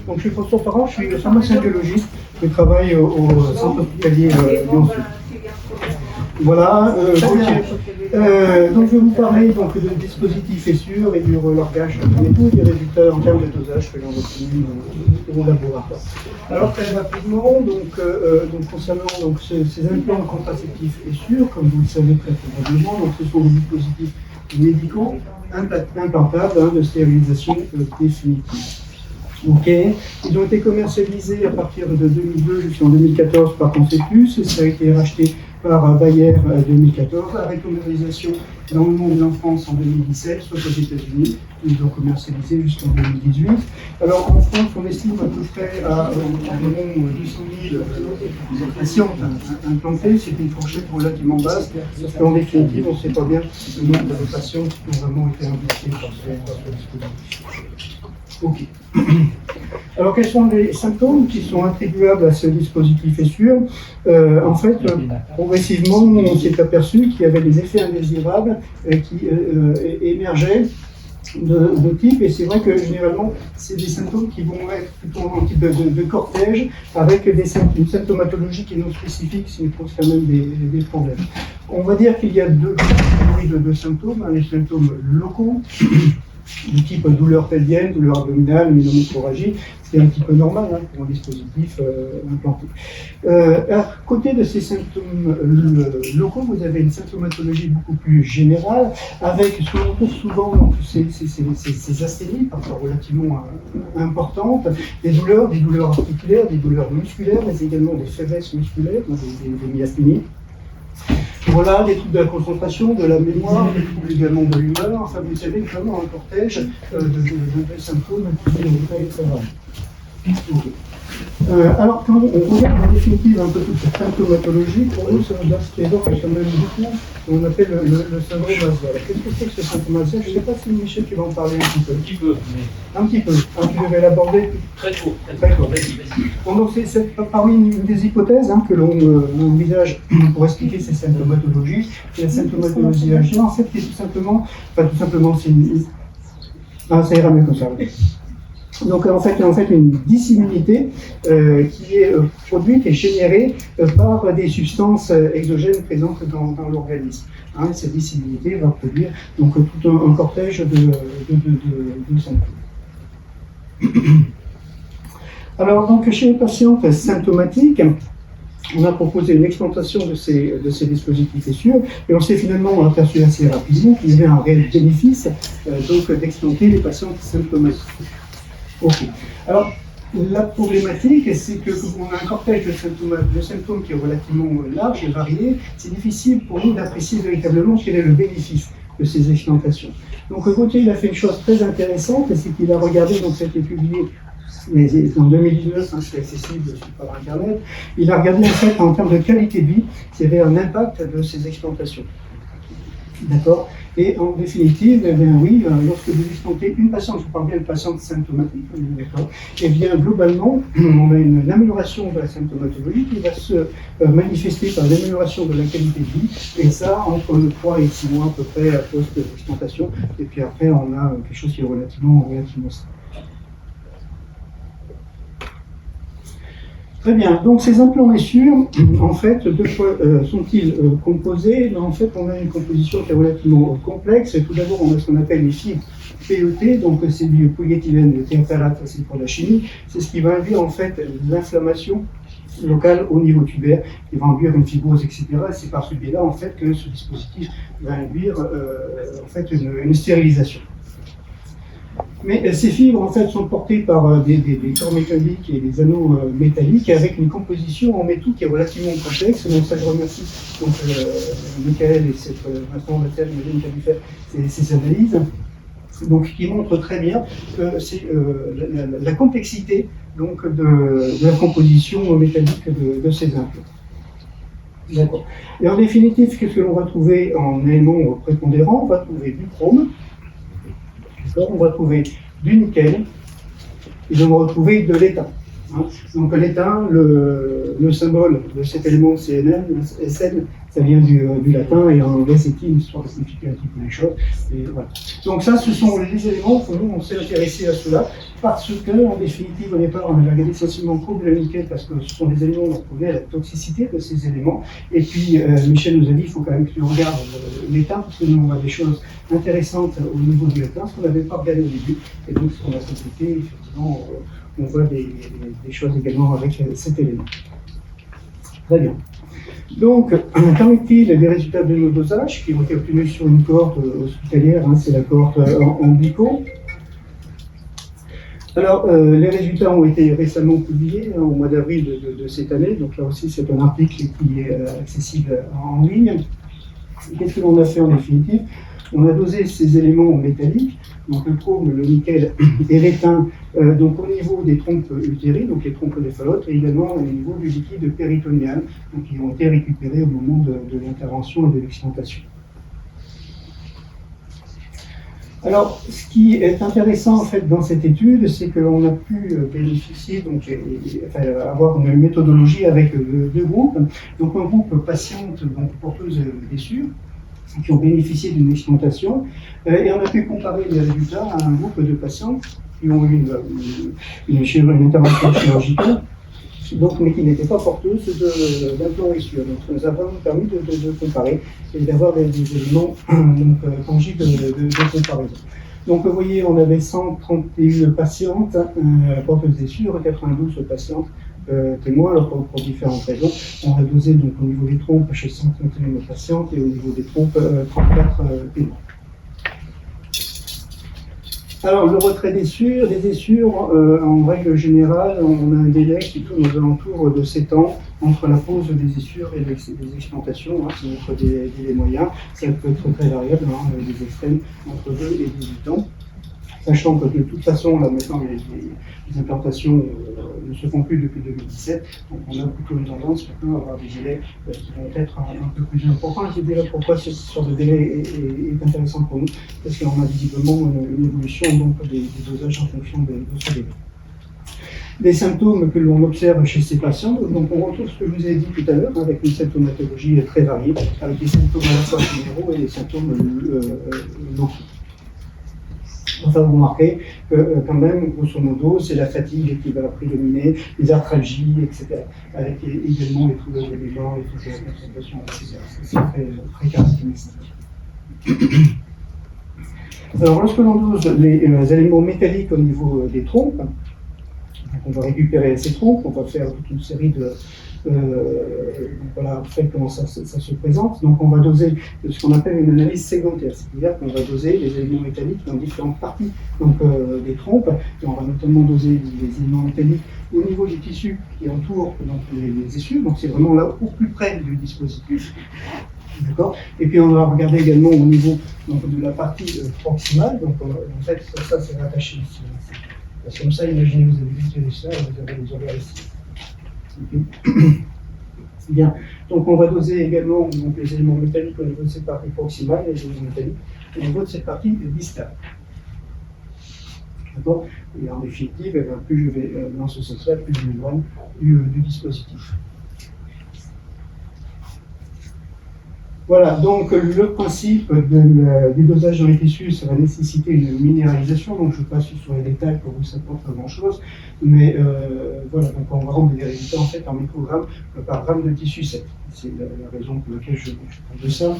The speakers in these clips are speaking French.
Donc, je suis François Parent, je suis pharmacien biologiste, je travaille au centre hospitalier Lyon-Sud. Voilà, donc je vais vous parler donc, de dispositifs Essure et du relorgage et tous les résultats en termes de dosage que l'on obtenu au laboratoire. Alors très rapidement, donc concernant donc, ces implants contraceptifs Essure, comme vous le savez très probablement, donc ce sont des dispositifs médicaux implantables de stérilisation définitive. Ok, ils ont été commercialisés à partir de 2002 jusqu'en 2014 par Conceptus et ça a été racheté par Bayer 2014, la récommercialisation dans le monde et en France en 2017, soit aux États-Unis, ils ont commercialisé jusqu'en 2018. Alors en France, on estime à peu près à environ 200 000 patients implantés, c'est une fourchette relativement basse, parce qu'en définitive, on ne sait pas bien le nombre de patients qui ont vraiment été implantés par ce dispositif. Ok. Alors, quels sont les symptômes qui sont attribuables à ce dispositif Essure? En fait, progressivement, on s'est aperçu qu'il y avait des effets indésirables qui émergeaient de type, et c'est vrai que généralement, c'est des symptômes qui vont être plutôt en type de cortège, avec une symptomatologie qui est non spécifique, ce qui pose quand même des problèmes. On va dire qu'il y a deux catégories de symptômes, les symptômes locaux, du type douleur pelvienne, douleur abdominale, ménomocoragie, c'est un petit peu normal pour un dispositif implanté. À côté de ces symptômes locaux, vous avez une symptomatologie beaucoup plus générale, avec ce qu'on retrouve souvent donc, ces asthénies, parfois relativement importantes, des douleurs articulaires, des douleurs musculaires, mais également des faiblesses musculaires, des myasthénies. Voilà, des troubles de la concentration, de la mémoire, des troubles également de l'humeur. Enfin, vous savez, vraiment un cortège de symptômes qui sont très variés. Alors, quand on regarde en définitive un peu toute cette symptomatologie, pour nous, ça nous évoque quand même beaucoup ce qu'on appelle le syndrome ASIA. Qu'est-ce que c'est que ce syndrome ASIA? Je ne sais pas si Michel, tu vas en parler un petit peu. Un petit peu. Tu devais l'aborder très tôt. Bon, donc c'est parmi une des hypothèses que l'on envisage pour expliquer ces symptomatologies. Et la symptomatologie ASIA, en fait, c'est tout simplement, c'est une... Ah, ça ira mieux comme ça. Donc en fait une dissimilité qui est produite et générée par des substances exogènes présentes dans l'organisme. Cette dissimilité va produire donc tout un cortège de symptômes. Alors donc chez les patientes symptomatiques, on a proposé une explantation de ces dispositifs Essure et on s'est finalement aperçu assez rapidement qu'il y avait un réel bénéfice donc d'explanter les patientes symptomatiques. Ok. Alors, la problématique, c'est qu'on a un cortège de symptômes qui est relativement large et varié. C'est difficile pour nous d'apprécier véritablement quel est le bénéfice de ces explantations. Donc, Gauthier, il a fait une chose très intéressante, c'est qu'il a regardé, donc ça a été publié mais en 2019, c'est accessible par Internet, il a regardé en fait en termes de qualité de vie s'il y avait un impact de ces explantations. D'accord? Et en définitive, eh bien oui, lorsque vous explantez une patiente, je parle bien de patiente symptomatique, d'accord, et bien globalement, on a une amélioration de la symptomatologie qui va se manifester par l'amélioration de la qualité de vie, et ça entre 3 et 6 mois à peu près post-explantation, et puis après on a quelque chose qui est relativement stable. Très bien, donc ces implants Essure, en fait, de quoi sont-ils composés? En fait, on a une composition qui est relativement complexe. Tout d'abord, on a ce qu'on appelle les fibres PET, donc c'est du polyéthylène théophtalate, c'est pour la chimie. C'est ce qui va induire en fait l'inflammation locale au niveau tubaire, qui va induire une fibrose, etc. Et c'est par ce biais-là, en fait, que ce dispositif va induire en fait une stérilisation. Mais ces fibres, en fait, sont portées par des corps mécaniques et des anneaux métalliques avec une composition en métaux qui est relativement complexe. Donc, ça, je remercie donc, Michael et Vincent Vatel qui a dû faire ces analyses, donc, qui montrent très bien que c'est la complexité donc, de la composition métallique de ces implants. D'accord. Et en définitive, qu'est-ce que l'on va trouver en éléments prépondérants? On va trouver du chrome. On va trouver du nickel et on va retrouver de l'étain. Hein. Donc l'étain, le symbole de cet élément CNN, SN, ça vient du latin et en anglais c'est qui, histoire de simplifier un petit peu les choses. Et voilà. Donc ça, ce sont les éléments que nous on s'est intéressé à cela parce que, en définitive, au départ, on avait regardé essentiellement pour le nickel parce que ce sont des éléments où on connaît la toxicité de ces éléments. Et puis Michel nous a dit il faut quand même que tu regardes l'étain parce que nous on a des choses intéressantes au niveau du latin, ce qu'on n'avait pas regardé au début. Et donc, ce qu'on a simplifié, effectivement, on voit des choses également avec cet élément. Très bien. Donc, qu'en est-il des résultats de nos dosages qui ont été obtenus sur une cohorte hospitalière, hein, c'est la cohorte en Bico. Alors, les résultats ont été récemment publiés au mois d'avril de cette année, donc là aussi c'est un article qui est accessible en ligne. Qu'est-ce que l'on a fait en définitive? On a dosé ces éléments métalliques, donc le chrome, le nickel et l'étain, donc au niveau des trompes utérines, donc les trompes des phallotes, et également au niveau du liquide péritonéal, donc qui ont été récupérés au moment de l'intervention et de l'explantation. Alors, ce qui est intéressant en fait dans cette étude, c'est que l'on a pu bénéficier, donc, avoir une méthodologie avec deux groupes. Donc, un groupe patiente, donc porteuse blessure, qui ont bénéficié d'une explantation, et on a pu comparer les résultats à un groupe de patients qui ont eu une intervention chirurgicale, donc, mais qui n'étaient pas porteuses d'implants issus. Donc, ça nous a vraiment permis de comparer et d'avoir des éléments tangibles de comparaison. Donc, vous voyez, on avait 131 patientes porteuses d'essure et 92 patientes témoins, alors pour différentes raisons. On a dosé donc au niveau des trompes chez 131 patientes et au niveau des trompes 34 témoins. Alors, le retrait des essures, en règle générale, on a un délai qui tourne aux alentours de 7 ans entre la pose des essures et des explantations. Hein, c'est notre délai moyen. Ça peut être très variable, hein, des extrêmes entre 2 et 18 ans. Sachant que de toute façon, là maintenant, les implantations ne se font plus depuis 2017, donc on a plutôt une tendance maintenant à avoir des délais qui vont être un peu plus importants. Et c'est déjà pourquoi ce genre de délai est intéressant pour nous, parce qu'on a visiblement une évolution donc, des dosages en fonction de ce délai. Les symptômes que l'on observe chez ces patients, donc on retrouve ce que je vous ai dit tout à l'heure, avec une symptomatologie très variée, avec des symptômes à la fois généraux et des symptômes locaux. Enfin, vous remarquez que quand même, grosso modo, c'est la fatigue qui va prédominer, les arthralgies, etc. Avec également les troubles de l'élan, les troubles de la concentration, etc. C'est très caractéristique. Alors, lorsque l'on dose les éléments métalliques au niveau des trompes, donc on va récupérer ces trompes, on va faire toute une série de... voilà, en fait, comment ça se présente. Donc, on va doser ce qu'on appelle une analyse segmentaire, c'est-à-dire qu'on va doser les éléments métalliques dans différentes parties donc, des trompes, et on va notamment doser les éléments métalliques au niveau du tissu qui entoure donc, les essures, donc c'est vraiment là au plus près du dispositif. D'accord. Et puis on va regarder également au niveau donc, de la partie proximale, donc en fait ça c'est rattaché ici. Parce que comme ça, imaginez vous avez utilisé ça, vous avez les ovaires ici. Bien. Donc on va doser également donc, les éléments métalliques au niveau de cette partie proximale et les éléments métalliques au niveau de cette partie distale. D'accord. Et en définitive, eh bien, plus je vais dans ce sens-là, plus je m'éloigne du dispositif. Voilà, donc le principe du dosage dans les tissus, ça va nécessiter une minéralisation, donc je passe sur les détails pour vous, ça ne porte pas grand-chose, mais voilà, donc on va rendre les résultats en fait en microgrammes par gramme de tissu sec. C'est la raison pour laquelle je parle de ça.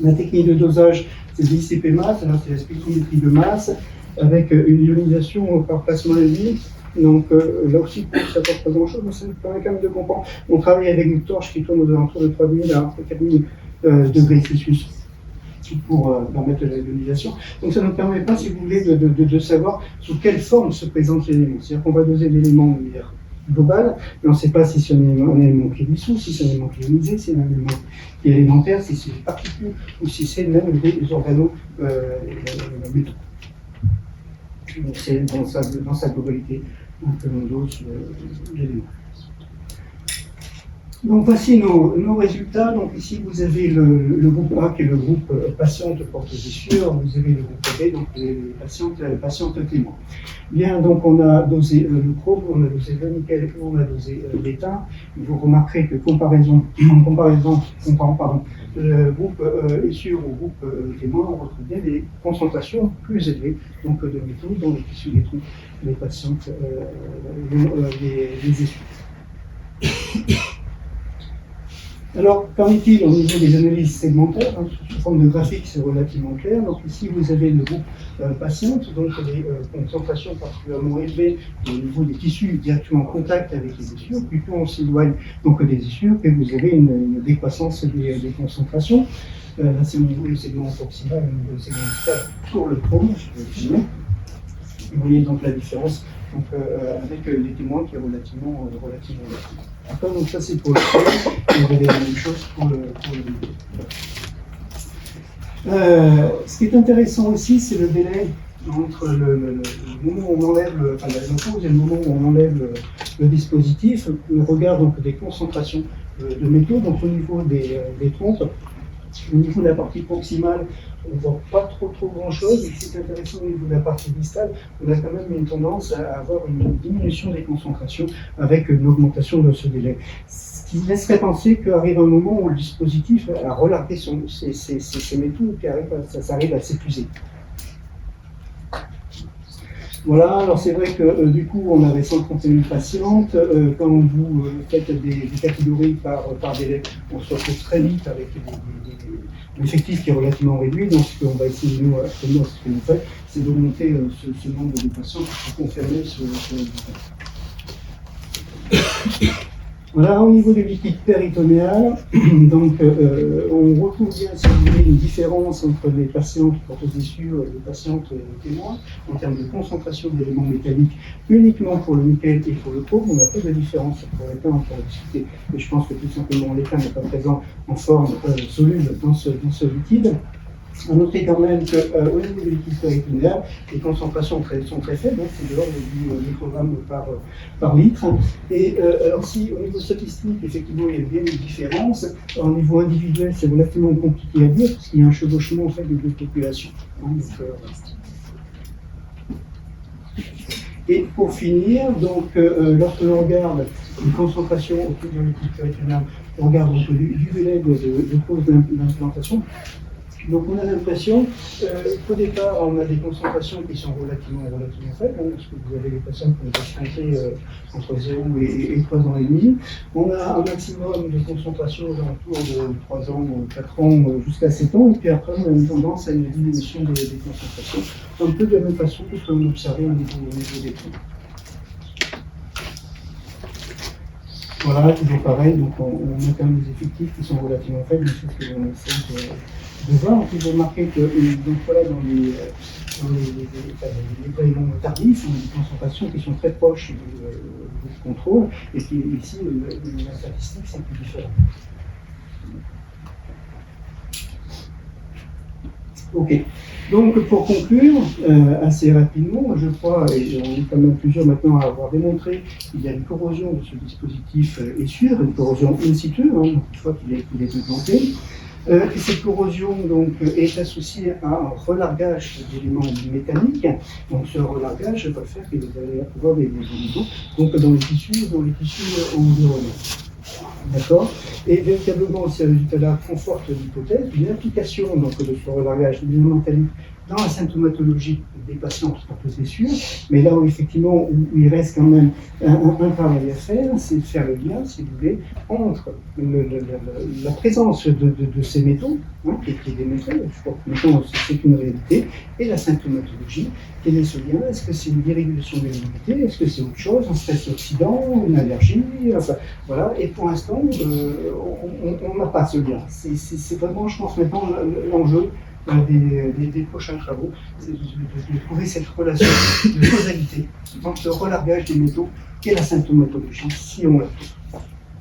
La technique de dosage, c'est l'ICP masse, alors c'est la spectrométrie de masse, avec une ionisation par plasma LV. Donc là aussi, ça ne porte pas grand-chose, mais ça nous permet quand même de comprendre. On travaille avec une torche qui tourne aux alentours de 3000 à 4000 degrés Celsius pour permettre la ionisation. Donc ça ne nous permet pas, si vous voulez, de savoir sous quelle forme se présente l'élément. C'est-à-dire qu'on va doser l'élément de manière globale, mais on ne sait pas si c'est un élément qui est dissous, si c'est un élément qui est ionisé, si c'est un élément qui est élémentaire, si c'est des particules, ou si c'est même des organeaux métaux. Donc c'est dans sa globalité que l'on dose l'élément. Donc voici nos résultats. Donc ici vous avez le groupe A qui est le groupe patiente porte-blessure, vous avez le groupe B, donc les patientes témoins. Bien, donc on a dosé le chrome, on a dosé le nickel, on a dosé l'étain. Vous remarquerez que en comparaison, comparant le groupe issue au groupe témoin, on retrouve bien des concentrations plus élevées donc, de métaux dans les tissus des trous des patientes les issues. Alors, qu'en est-il au niveau des analyses segmentaires, sous forme de graphique, c'est relativement clair. Donc ici, vous avez le groupe patiente, donc des concentrations particulièrement élevées au niveau des tissus directement en contact avec les essures. Plus on s'éloigne donc des essures, plus vous avez une décroissance des concentrations. Là, c'est au niveau du segment proximal, au niveau du segment distal pour le chrome. Vous voyez donc la différence donc, avec les témoins qui est relativement d'accord, donc ça c'est pour le chrome, et vous avez la même chose pour le ce qui est intéressant aussi, c'est le délai entre le moment où on enlève la pause et le moment où on enlève le dispositif. On regarde donc des concentrations de métaux, donc au niveau des trompes. Au niveau de la partie proximale, on ne voit pas trop grand-chose. Et c'est intéressant au niveau de la partie distale, on a quand même une tendance à avoir une diminution des concentrations avec une augmentation de ce délai. Ce qui laisserait penser qu'arrive un moment où le dispositif a relargué ses métaux et ça arrive à s'épuiser. Voilà, alors c'est vrai que du coup on avait 131 patientes. Quand vous faites des catégories par délai, on se retrouve très vite avec l'effectif qui est relativement réduit. Donc ce qu'on va essayer nous actuellement, ce que nous fait, c'est d'augmenter ce nombre de patients pour confirmer ce résultat. Voilà, au niveau du liquide péritonéal, donc on retrouve bien, si vous voulez, une différence entre les patientes porte-blessures et les patientes témoins en termes de concentration d'éléments métalliques uniquement pour le nickel et pour le chrome. On n'a pas de différence pour l'étain, on pourrait discuter, mais je pense que tout simplement l'étain n'est pas présent en forme soluble dans ce liquide. À noter quand même qu'au niveau du liquide péritonéal, les concentrations sont très faibles, donc c'est de l'ordre du microgramme par litre. Et alors si au niveau statistique, effectivement, il y a bien une différence, au niveau individuel, c'est relativement compliqué à dire, parce qu'il y a un chevauchement en fait des deux populations. Et pour finir, donc, lorsque l'on regarde une concentration autour du liquide péritonéal, on regarde donc du délai de cause d'implantation. Donc on a l'impression qu'au départ, on a des concentrations qui sont relativement faibles, parce que vous avez les patients qui ont été implantés entre 0 et 3 ans et demi. On a un maximum de concentration aux alentours de 3 ans, 4 ans, jusqu'à 7 ans, et puis après on a une tendance à une diminution des concentrations, un peu de la même façon que ce qu'on observait au niveau des trous. Voilà, toujours pareil, donc on a quand même des effectifs qui sont relativement faibles, mais c'est ce que l'on essaie de voir. Donc vous remarquez que donc, voilà, dans les éléments tardifs, on a des concentrations qui sont très proches du contrôle, et puis ici, la statistique, c'est plus différent. Ok. Donc, pour conclure, assez rapidement, je crois, et on est quand même plusieurs maintenant à avoir démontré qu'il y a une corrosion de ce dispositif essure, une corrosion in situ, une fois qu'il est implanté. Et cette corrosion donc, est associée à un relargage d'éléments mécaniques. Donc, ce relargage va faire que vous allez avoir des niveaux donc dans les tissus environnants. D'accord. Et véritablement, ces résultats-là confortent l'hypothèse d'une application donc, de ce relargage d'éléments métalliques dans la symptomatologie des patients qui portent blessure, mais là où effectivement où il reste quand même un travail à faire, c'est de faire le lien, si vous voulez, entre la présence de ces métaux, qui est démontré, je crois que maintenant c'est une réalité, et la symptomatologie. Quel est ce lien? Est-ce que c'est une dérégulation de l'immunité? Est-ce que c'est autre chose? Un stress oxydant? Une allergie? Enfin, voilà. Et pour l'instant, on n'a pas ce lien. C'est vraiment, je pense, maintenant l'enjeu des prochains travaux, c'est de trouver cette relation de causalité entre le relargage des métaux et la symptomatologie, si on l'a.